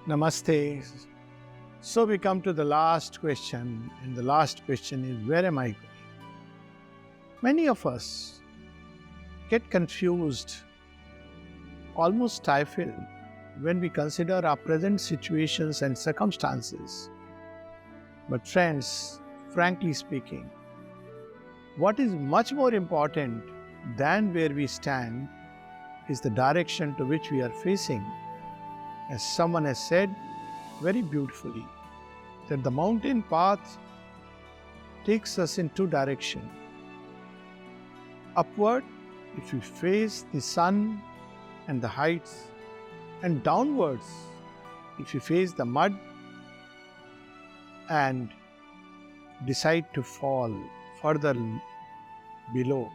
Namaste. So we come to the last question, and the last question is, where am I going? Many of us get confused, almost stifled, when we consider our present situations and circumstances. But friends, frankly speaking, what is much more important than where we stand is the direction to which we are facing. As someone has said very beautifully, that the mountain path takes us in two directions. Upward, if we face the sun and the heights, and downwards, if we face the mud and decide to fall further below.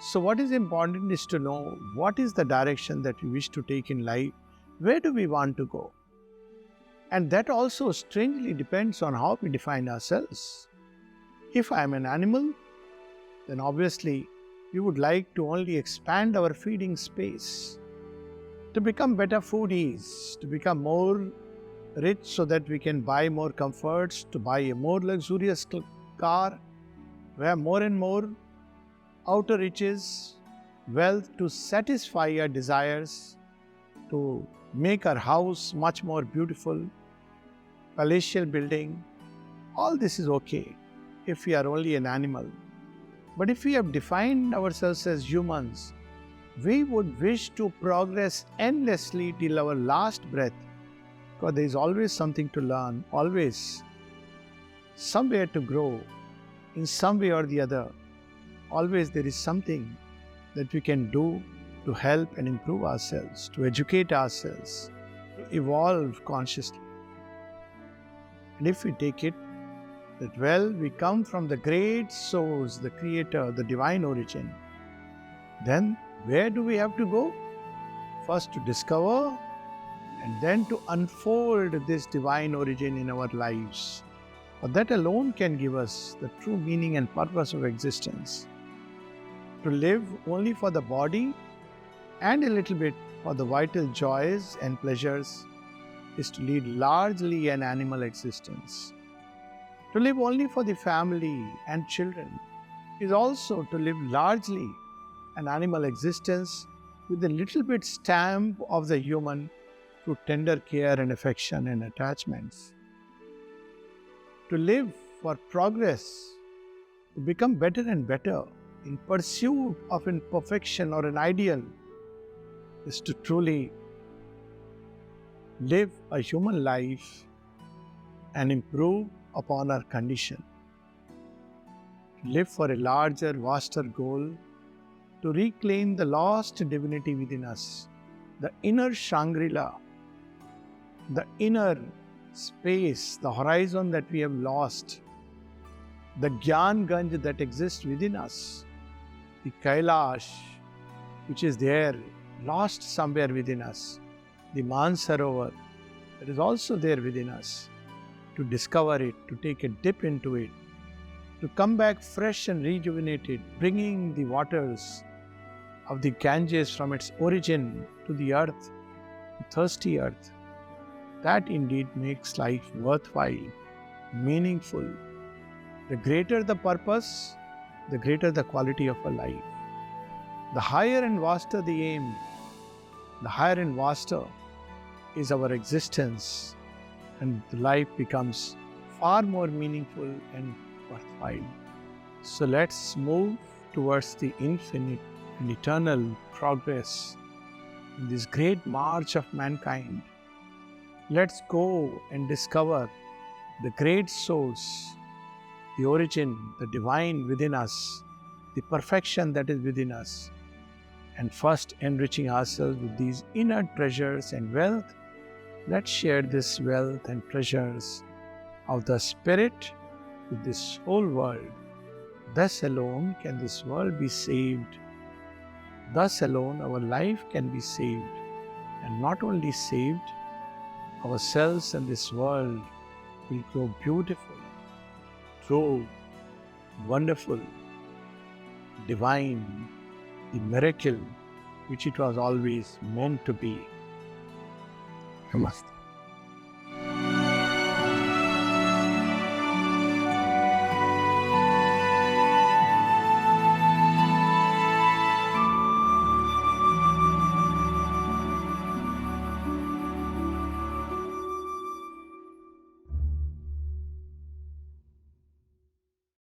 So what is important is to know what is the direction that we wish to take in life. Where do we want to go? And that also strangely depends on how we define ourselves. If I am an animal, then obviously we would like to only expand our feeding space, to become better foodies, to become more rich so that we can buy more comforts, to buy a more luxurious car, to have more and more outer riches, wealth to satisfy our desires, to make our house much more beautiful, palatial building. All this is okay if we are only an animal. But if we have defined ourselves as humans, we would wish to progress endlessly till our last breath, because there is always something to learn, always somewhere to grow in some way or the other. Always there is something that we can do to help and improve ourselves, to educate ourselves, to evolve consciously. And if we take it that, well, we come from the great source, the creator, the divine origin, then where do we have to go? First to discover and then to unfold this divine origin in our lives. For that alone can give us the true meaning and purpose of existence. To live only for the body and a little bit for the vital joys and pleasures is to lead largely an animal existence. To live only for the family and children is also to live largely an animal existence with a little bit stamp of the human through tender care and affection and attachments. To live for progress, to become better and better in pursuit of an perfection or an ideal, is to truly live a human life and improve upon our condition. To live for a larger, vaster goal, to reclaim the lost divinity within us, the inner Shangri-La, the inner space, the horizon that we have lost, the Gyan Ganj that exists within us, the Kailash, which is there, lost somewhere within us, the Mansarovar that is also there within us, to discover it, to take a dip into it, to come back fresh and rejuvenated, bringing the waters of the Ganges from its origin to the earth, the thirsty earth. That indeed makes life worthwhile, meaningful. The greater the purpose, the greater the quality of a life. The higher and vaster the aim, the higher and vaster is our existence, and the life becomes far more meaningful and worthwhile. So let's move towards the infinite and eternal progress in this great march of mankind. Let's go and discover the great source, the origin, the divine within us, the perfection that is within us, and first enriching ourselves with these inner treasures and wealth. Let's share this wealth and treasures of the Spirit with this whole world. Thus alone can this world be saved. Thus alone our life can be saved. And not only saved, ourselves and this world will grow beautiful, true, wonderful, divine, the miracle which it was always meant to be. Namaste.